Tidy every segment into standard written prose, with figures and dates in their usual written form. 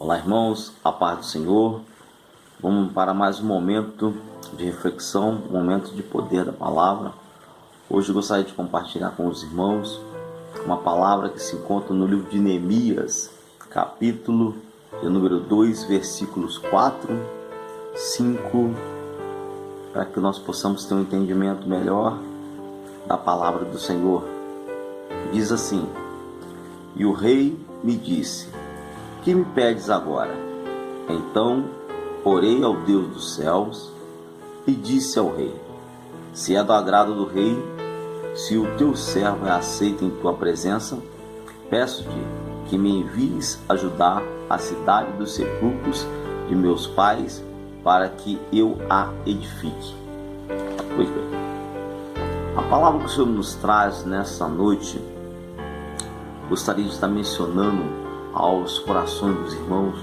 Olá, irmãos, a paz do Senhor. Vamos para mais um momento de reflexão, um momento de poder da palavra. Hoje eu gostaria de compartilhar com os irmãos uma palavra que se encontra no livro de Neemias, capítulo de número 2, versículos 4, 5, para que nós possamos ter um entendimento melhor da palavra do Senhor. Diz assim: E o rei me disse: Que me pedes agora? Então orei ao Deus dos céus e disse ao rei: Se é do agrado do rei, se o teu servo é aceito em tua presença, peço-te que me envies ajudar a cidade dos sepulcros de meus pais, para que eu a edifique. Pois bem, a palavra que o Senhor nos traz nessa noite, gostaria de estar mencionando aos corações dos irmãos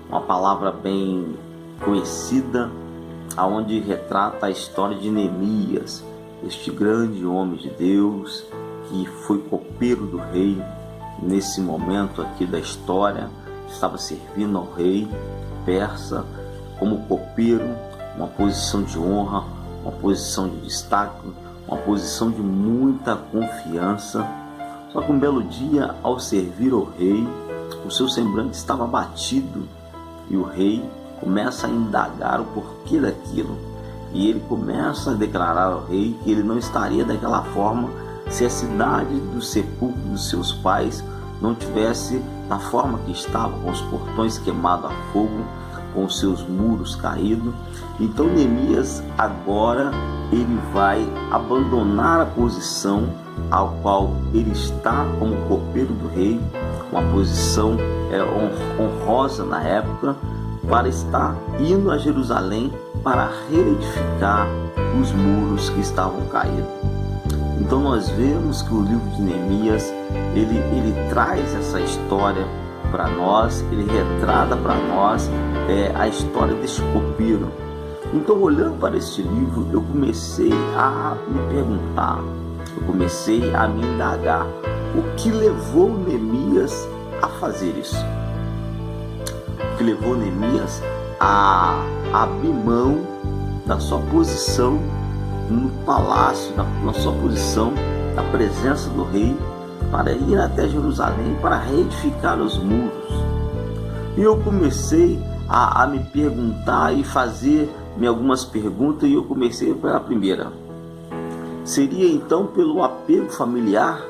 uma palavra bem conhecida, aonde retrata a história de Neemias, este grande homem de Deus que foi copeiro do rei. Nesse momento aqui da história, estava servindo ao rei persa como copeiro, uma posição de honra, uma posição de destaque, uma posição de muita confiança. Só que um belo dia, ao servir ao rei, o seu semblante estava abatido e o rei começa a indagar o porquê daquilo. E ele começa a declarar ao rei que ele não estaria daquela forma se a cidade do sepulcro dos seus pais não tivesse da forma que estava, com os portões queimados a fogo, com os seus muros caídos. Então Neemias agora ele vai abandonar a posição ao qual ele está como copeiro do rei, uma posição honrosa na época, para estar indo a Jerusalém para reedificar os muros que estavam caídos. Então nós vemos que o livro de Neemias ele traz essa história para nós, ele retrata para nós a história deste copeiro. Então, olhando para este livro, eu comecei a me perguntar, eu comecei a me indagar o que levou Neemias a fazer isso, o que levou Neemias a abrir mão da sua posição no palácio, na sua posição na presença do rei, para ir até Jerusalém para reedificar os muros. E eu comecei a me perguntar e fazer-me algumas perguntas, e eu comecei pela primeira. Seria então pelo apego familiar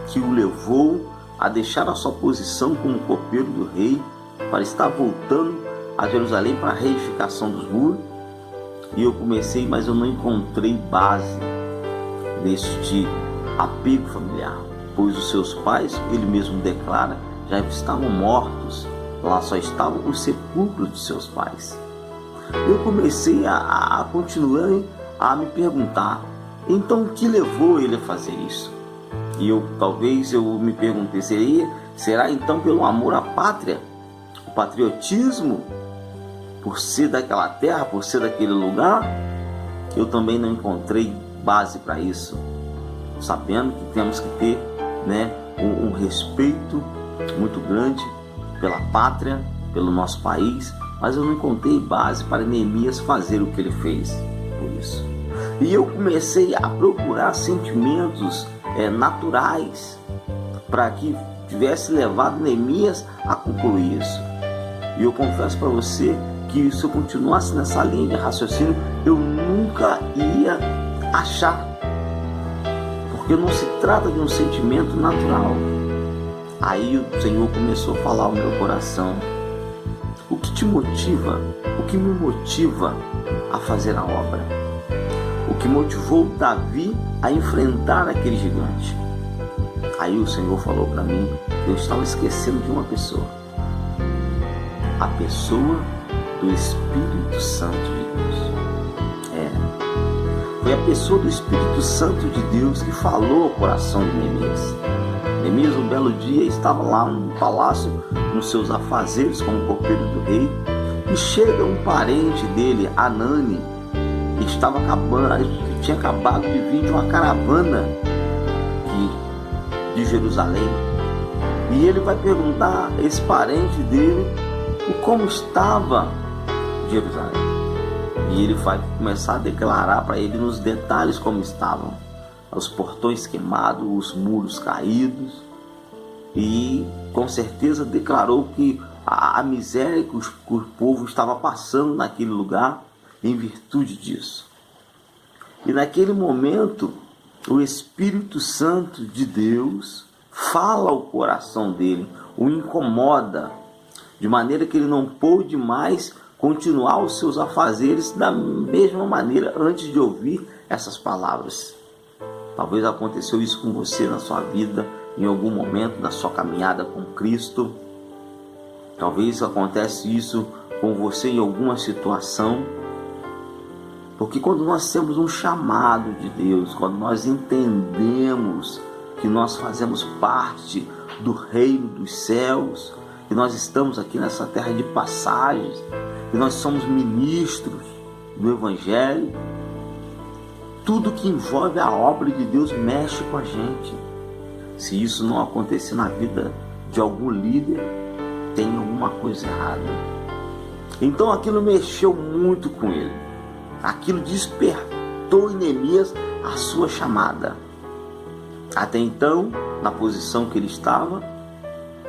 que o levou a deixar a sua posição como copeiro do rei para estar voltando a Jerusalém para a reedificação dos muros? E eu comecei, mas eu não encontrei base neste apego familiar, pois os seus pais, ele mesmo declara, já estavam mortos, lá só estavam os sepulcros de seus pais. Eu comecei a continuar a me perguntar, então o que levou ele a fazer isso? E talvez eu me perguntei, será então pelo amor à pátria, o patriotismo, por ser daquela terra, por ser daquele lugar? Eu também não encontrei base para isso, sabendo que temos que ter um respeito muito grande pela pátria, pelo nosso país, mas eu não encontrei base para Neemias fazer o que ele fez por isso. E eu comecei a procurar sentimentos naturais para que tivesse levado Neemias a concluir isso. E eu confesso para você que se eu continuasse nessa linha de raciocínio, eu nunca ia achar, porque não se trata de um sentimento natural. Aí o Senhor começou a falar ao meu coração: o que te motiva? O que me motiva a fazer a obra? O que motivou Davi a enfrentar aquele gigante? Aí o Senhor falou para mim que eu estava esquecendo de uma pessoa, a pessoa do Espírito Santo de Deus. Foi a pessoa do Espírito Santo de Deus que falou ao coração de Neemias. Neemias, um belo dia, estava lá no palácio, nos seus afazeres como copeiro do rei, e chega um parente dele, Anani, que tinha acabado de vir de uma caravana de Jerusalém. E ele vai perguntar a esse parente dele o como estava Jerusalém. E ele vai começar a declarar para ele nos detalhes como estavam. Os portões queimados, os muros caídos. E com certeza declarou que a miséria que o povo estava passando naquele lugar em virtude disso. E naquele momento, o Espírito Santo de Deus fala ao coração dele, o incomoda, de maneira que ele não pôde mais continuar os seus afazeres da mesma maneira antes de ouvir essas palavras. Talvez aconteceu isso com você na sua vida, em algum momento da sua caminhada com Cristo. Talvez acontece isso com você em alguma situação. Porque quando nós temos um chamado de Deus, quando nós entendemos que nós fazemos parte do reino dos céus, que nós estamos aqui nessa terra de passagens, que nós somos ministros do Evangelho, tudo que envolve a obra de Deus mexe com a gente. Se isso não acontecer na vida de algum líder, tem alguma coisa errada. Então aquilo mexeu muito com ele. Aquilo despertou em Neemias a sua chamada. Até então, na posição que ele estava,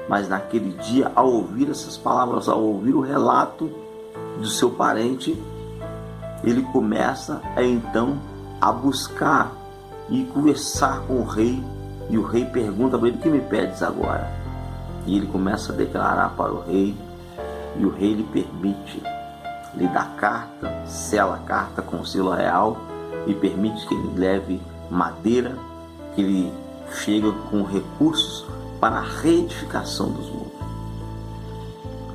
mas naquele dia, ao ouvir essas palavras, ao ouvir o relato do seu parente, ele começa então a buscar e conversar com o rei. E o rei pergunta para ele: o que me pedes agora? E ele começa a declarar para o rei, e o rei lhe permite, lhe dá carta, sela a carta com o selo real e permite que ele leve madeira, que ele chegue com recursos para a reedificação dos muros.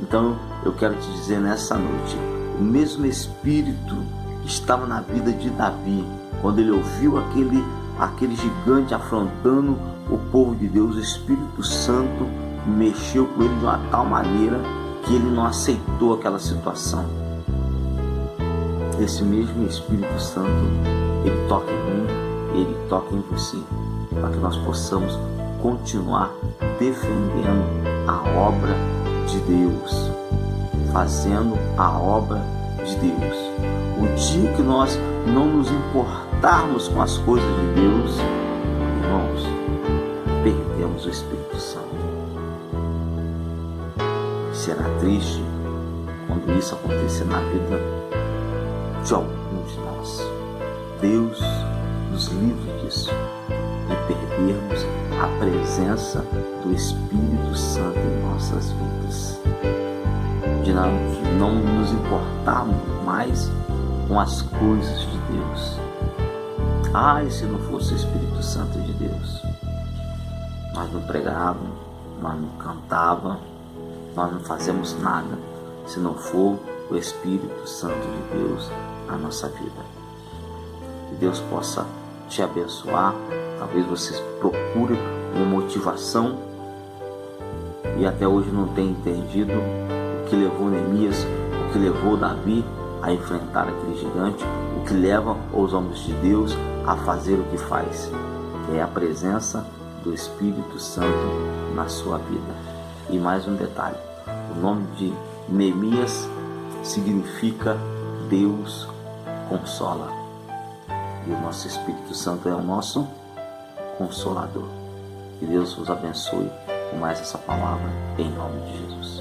Então eu quero te dizer nessa noite, o mesmo Espírito que estava na vida de Davi, quando ele ouviu aquele gigante afrontando o povo de Deus, o Espírito Santo mexeu com ele de uma tal maneira que ele não aceitou aquela situação. Esse mesmo Espírito Santo, ele toca em mim, ele toca em você, para que nós possamos continuar defendendo a obra de Deus, fazendo a obra de Deus. O dia que nós não nos importarmos com as coisas de Deus, irmãos, perdemos o Espírito Santo. Será triste quando isso acontecer na vida de alguns de nós. Deus nos livre disso, de perdermos a presença do Espírito Santo em nossas vidas, de não nos importarmos mais com as coisas de Deus. E se não fosse o Espírito Santo de Deus, nós não pregávamos, nós não cantávamos, nós não fazemos nada se não for o Espírito Santo de Deus na nossa vida. Que Deus possa te abençoar. Talvez você procure uma motivação e até hoje não tenha entendido o que levou Neemias, o que levou Davi a enfrentar aquele gigante, o que leva os homens de Deus a fazer o que faz, que é a presença do Espírito Santo na sua vida. E mais um detalhe, o nome de Neemias significa Deus consola, e o nosso Espírito Santo é o nosso Consolador. Que Deus vos abençoe com mais essa palavra, em nome de Jesus.